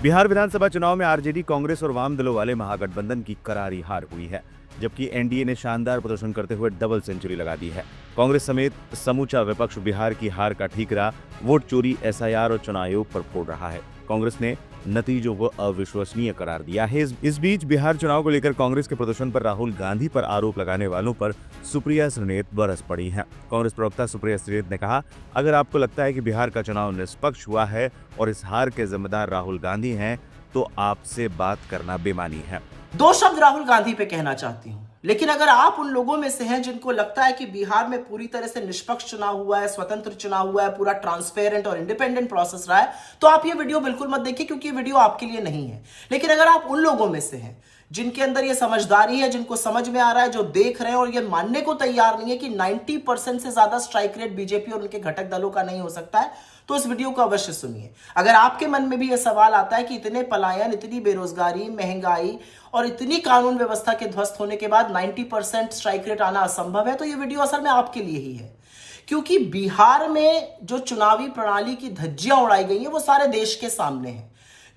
बिहार विधानसभा चुनाव में आरजेडी, कांग्रेस और वाम दलों वाले महागठबंधन की करारी हार हुई है, जबकि एनडीए ने शानदार प्रदर्शन करते हुए डबल सेंचुरी लगा दी है। कांग्रेस समेत समूचा विपक्ष बिहार की हार का ठीकरा वोट चोरी, एसआईआर और चुनाव आयोग पर फोड़ रहा है। कांग्रेस ने नतीजों को अविश्वसनीय करार दिया है। इस बीच बिहार चुनाव को लेकर कांग्रेस के प्रदर्शन पर राहुल गांधी पर आरोप लगाने वालों पर सुप्रिया श्रीनेत बरस पड़ी हैं। कांग्रेस प्रवक्ता सुप्रिया श्रीनेत ने कहा, अगर आपको लगता है कि बिहार का चुनाव निष्पक्ष हुआ है और इस हार के जिम्मेदार राहुल गांधी हैं, तो आपसे बात करना बेमानी है। दो शब्द राहुल गांधी पे कहना चाहती हूं, लेकिन अगर आप उन लोगों में से हैं जिनको लगता है कि बिहार में पूरी तरह से निष्पक्ष चुनाव हुआ है, स्वतंत्र चुनाव हुआ है, पूरा ट्रांसपेरेंट और इंडिपेंडेंट प्रोसेस रहा है, तो आप ये वीडियो बिल्कुल मत देखिए, क्योंकि ये वीडियो आपके लिए नहीं है। लेकिन अगर आप उन लोगों में से हैं जिनके अंदर ये समझदारी है, जिनको समझ में आ रहा है, जो देख रहे हैं और ये मानने को तैयार नहीं है कि 90% से ज्यादा स्ट्राइक रेट बीजेपी और उनके घटक दलों का नहीं हो सकता है, तो इस वीडियो को अवश्य सुनिए। अगर आपके मन में भी यह सवाल आता है कि इतने पलायन, इतनी बेरोजगारी, महंगाई और इतनी कानून व्यवस्था के ध्वस्त होने के बाद 90% स्ट्राइक रेट आना असंभव है, तो यह वीडियो असल में आपके लिए ही है। क्योंकि बिहार में जो चुनावी प्रणाली की धज्जियां उड़ाई गई है वो सारे देश के सामने है।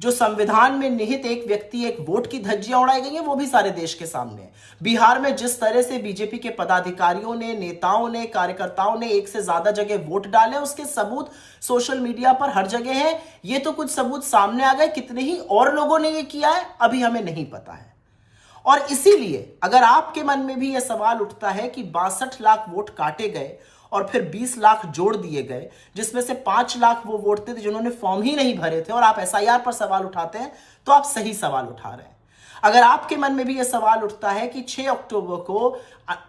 जो संविधान में निहित एक व्यक्ति एक वोट की धज्जियां उड़ाई गई है वो भी सारे देश के सामने है। बिहार में जिस तरह से बीजेपी के पदाधिकारियों ने, नेताओं ने, कार्यकर्ताओं ने एक से ज्यादा जगह वोट डाले, उसके सबूत सोशल मीडिया पर हर जगह है। ये तो कुछ सबूत सामने आ गए, कितने ही और लोगों ने ये किया है अभी हमें नहीं पता है। और इसीलिए अगर आपके मन में भी यह सवाल उठता है कि 62 लाख वोट काटे गए और फिर 20 लाख जोड़ दिए गए, जिसमें से 5 लाख वो वोट थे जिन्होंने फॉर्म ही नहीं भरे थे, और आप एसआईआर पर सवाल उठाते हैं, तो आप सही सवाल उठा रहे हैं। अगर आपके मन में भी यह सवाल उठता है कि 6 अक्टूबर को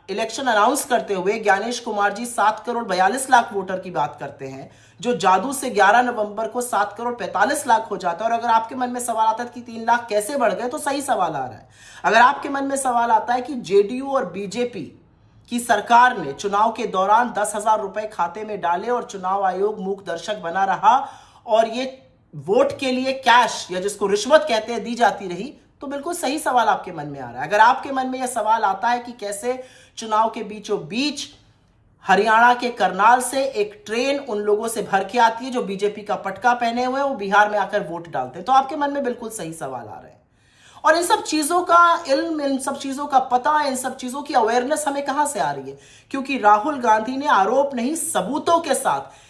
इलेक्शन अनाउंस करते हुए ज्ञानेश कुमार जी 7 करोड़ 42 लाख वोटर की बात करते हैं, जो जादू से 11 नवंबर को 7 करोड़ 45 लाख हो जाता है, और अगर आपके मन में सवाल आता है कि 3 लाख कैसे बढ़ गए, तो सही सवाल आ रहा है। अगर आपके मन में सवाल आता है कि जेडीयू और बीजेपी कि सरकार ने चुनाव के दौरान 10,000 रुपए खाते में डाले और चुनाव आयोग मूक दर्शक बना रहा और ये वोट के लिए कैश या जिसको रिश्वत कहते हैं दी जाती रही, तो बिल्कुल सही सवाल आपके मन में आ रहा है। अगर आपके मन में यह सवाल आता है कि कैसे चुनाव के बीचों बीच हरियाणा के करनाल से एक ट्रेन उन लोगों से भर के आती है जो बीजेपी का पटका पहने हुए हैं, वो बिहार में आकर वोट डालते हैं, तो आपके मन में बिल्कुल सही सवाल आ रहे हैं। और इन सब चीजों का इल्म, इन सब चीजों का पता, इन सब चीजों की अवेयरनेस हमें कहां से आ रही है? क्योंकि राहुल गांधी ने आरोप नहीं, सबूतों के साथ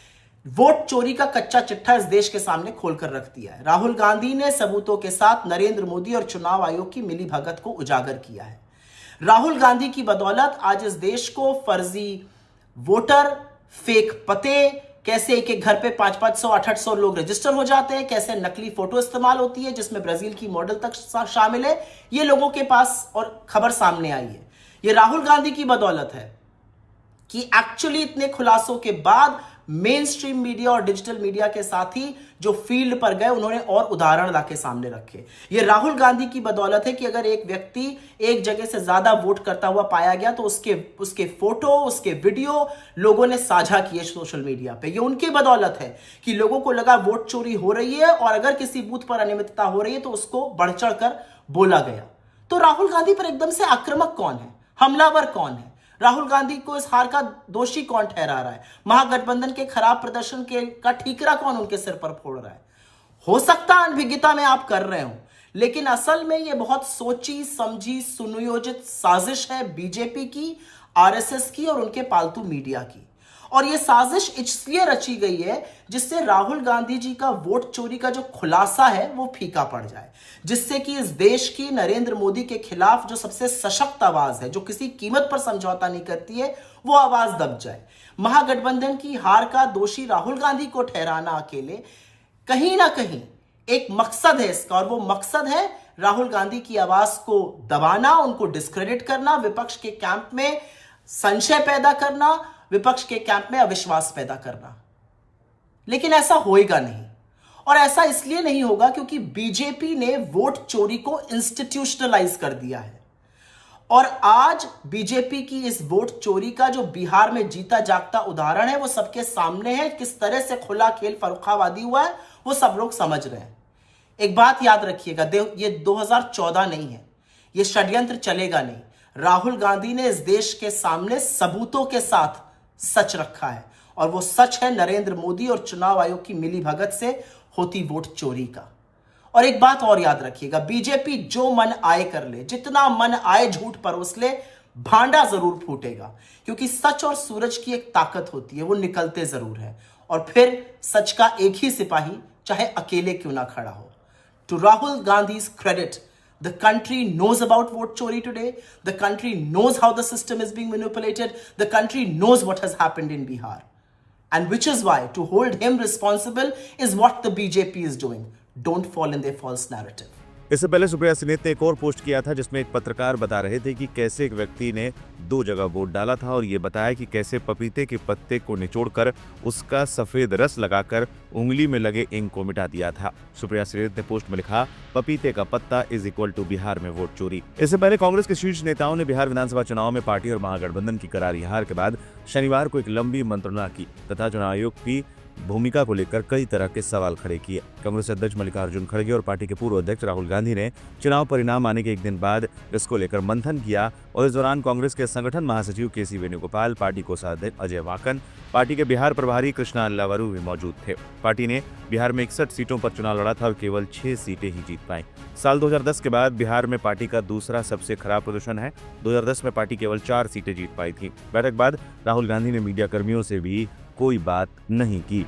वोट चोरी का कच्चा चिट्ठा इस देश के सामने खोलकर रख दिया है। राहुल गांधी ने सबूतों के साथ नरेंद्र मोदी और चुनाव आयोग की मिलीभगत को उजागर किया है। राहुल गांधी की बदौलत आज इस देश को फर्जी वोटर, फेक पते, कैसे एक एक घर पे 500-500, 800 लोग रजिस्टर हो जाते हैं, कैसे नकली फोटो इस्तेमाल होती है जिसमें ब्राजील की मॉडल तक शामिल है, ये लोगों के पास और खबर सामने आई है। ये राहुल गांधी की बदौलत है कि एक्चुअली इतने खुलासों के बाद मेन स्ट्रीम मीडिया और डिजिटल मीडिया के साथ ही जो फील्ड पर गए उन्होंने और उदाहरण लाके सामने रखे। ये राहुल गांधी की बदौलत है कि अगर एक व्यक्ति एक जगह से ज्यादा वोट करता हुआ पाया गया तो उसके फोटो, उसके वीडियो लोगों ने साझा किए सोशल मीडिया पे। ये उनकी बदौलत है कि लोगों को लगा वोट चोरी हो रही है और अगर किसी बूथ पर अनियमितता हो रही है तो उसको बढ़ चढ़ कर बोला गया। तो राहुल गांधी पर एकदम से आक्रामक कौन है, हमलावर कौन है? राहुल गांधी को इस हार का दोषी कौन ठहरा रहा है? महागठबंधन के खराब प्रदर्शन का ठीकरा कौन उनके सिर पर फोड़ रहा है? हो सकता है अनभिज्ञता में आप कर रहे हो, लेकिन असल में यह बहुत सोची समझी सुनियोजित साजिश है बीजेपी की, आरएसएस की और उनके पालतू मीडिया की। और यह साजिश इसलिए रची गई है जिससे राहुल गांधी जी का वोट चोरी का जो खुलासा है वो फीका पड़ जाए, जिससे कि इस देश की नरेंद्र मोदी के खिलाफ जो सबसे सशक्त आवाज है, जो किसी कीमत पर समझौता नहीं करती है, वो आवाज दब जाए। महागठबंधन की हार का दोषी राहुल गांधी को ठहराना अकेले कहीं ना कहीं एक मकसद है इसका, और वो मकसद है राहुल गांधी की आवाज को दबाना, उनको डिस्क्रेडिट करना, विपक्ष के कैंप में संशय पैदा करना, विपक्ष के कैंप में अविश्वास पैदा करना। लेकिन ऐसा होएगा नहीं, और ऐसा इसलिए नहीं होगा क्योंकि बीजेपी ने वोट चोरी को इंस्टीट्यूशनलाइज कर दिया है। और आज बीजेपी की इस वोट चोरी का जो बिहार में जीता जागता उदाहरण है वो सबके सामने है। किस तरह से खुला खेल फर्रुखाबादी हुआ है वो सब लोग समझ रहे हैं। एक बात याद रखिएगा, ये 2014 नहीं है, ये षड्यंत्र चलेगा नहीं। राहुल गांधी ने इस देश के सामने सबूतों के साथ सच रखा है, और वो सच है नरेंद्र मोदी और चुनाव आयोग की मिलीभगत से होती वोट चोरी का। और एक बात और याद रखिएगा, बीजेपी जो मन आए कर ले, जितना मन आए झूठ परोस ले, भांडा जरूर फूटेगा, क्योंकि सच और सूरज की एक ताकत होती है, वो निकलते जरूर है। और फिर सच का एक ही सिपाही चाहे अकेले क्यों ना खड़ा हो। To Rahul Gandhi's credit, the country knows about vote chori today. The country knows how the system is being manipulated. The country knows what has happened in Bihar. And which is why to hold him responsible is what the BJP is doing. Don't fall in their false narrative. इससे पहले सुप्रिया सुनीत ने एक और post किया था जिसमें एक पत्रकार बता रहे थे कि कैसे एक व्यक्ति ने 2 जगह वोट डाला था और ये बताया कि कैसे पपीते के पत्ते को निचोड़कर उसका सफेद रस लगाकर उंगली में लगे इंक को मिटा दिया था। सुप्रिया सुनीत ने पोस्ट में लिखा, पपीते का पत्ता इज इक्वल टू बिहार में वोट चोरी। इससे पहले कांग्रेस के शीर्ष नेताओं ने बिहार विधानसभा चुनाव में पार्टी और महागठबंधन की करारी हार के बाद शनिवार को एक लंबी मंत्रणा की तथा चुनाव आयोग की भूमिका को लेकर कई तरह के सवाल खड़े किए। कांग्रेस अध्यक्ष मल्लिकार्जुन खड़गे और पार्टी के पूर्व अध्यक्ष राहुल गांधी ने चुनाव परिणाम आने के एक दिन बाद इसको लेकर मंथन किया और इस दौरान कांग्रेस के संगठन महासचिव केसी वेणुगोपाल, पार्टी कोषाध्यक्ष अजय वाकन, पार्टी के बिहार प्रभारी कृष्णा अल्लावरू भी मौजूद थे। पार्टी ने बिहार में 61 सीटों पर चुनाव लड़ा था और केवल 6 सीटें ही जीत पाई। साल 2010 के बाद बिहार में पार्टी का दूसरा सबसे खराब प्रदर्शन है। 2010 में पार्टी केवल 4 सीटें जीत पाई थी। बैठक बाद राहुल गांधी ने मीडिया कर्मियों से भी कोई बात नहीं की।